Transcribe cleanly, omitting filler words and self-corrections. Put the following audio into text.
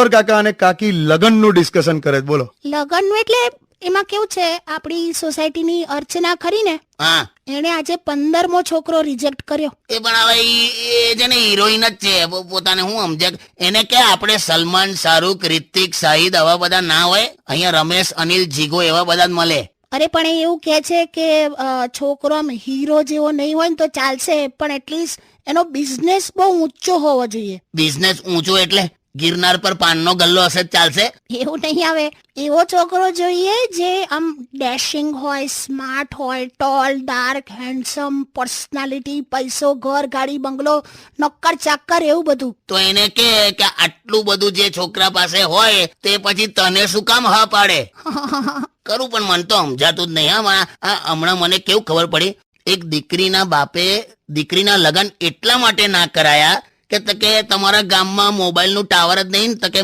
જફર કાકા અને કાકી લગનનું ડિસ્કશન કરે છે. બોલો. લગનનું એટલે એમાં કેવું છે, આપણી સોસાયટીની અર્ચના ખરી ને, હા એને આજે 15મો છોકરો રિજેક્ટ કર્યો. એ પણ હવે એ છે ને હિરોઈન જ છે, પોતાને હું સમજે. એને કે આપણે સલમાન, શાહરૂખ, રિતિક, શાહિદ આવા બધા ના હોય, અહીંયા રમેશ, અનિલ, જીગો એવા બધા જ મળે. અરે પણ એ એવું કહે છે કે છોકરો આમ હીરો જેવો નહીં હોય ને તો ચાલશે, પણ એટલીસ્ટ એનો બિઝનેસ બહુ ઊંચો હોવો જોઈએ. બિઝનેસ ઊંચો એટલે ગિરનાર પર પાનનો ગલ્લો હશે જ ચાલશે? એવું નહીં આવે. એવો છોકરો જોઈએ જે આમ ડેશિંગ હોય, સ્માર્ટ હોય, ટોલ, ડાર્ક, હેન્ડસમ, પર્સનાલિટી, પૈસો, ઘર, ગાડી, બંગલો, નક્કર ચાક્કર, એવું બધું. તો એને કે આટલું બધું જે છોકરા પાસે હોય તે પછી તને શું કામ હા પાડે? કરું પણ મન તો સમજાતું જ નહીં. હા હમણાં મને કેવું ખબર પડી, એક દીકરીના બાપે દીકરીના લગ્ન એટલા માટે ના કરાયા કે તમારા ગામમાં મોબાઈલનું ટાવર જ નહીં, તો કે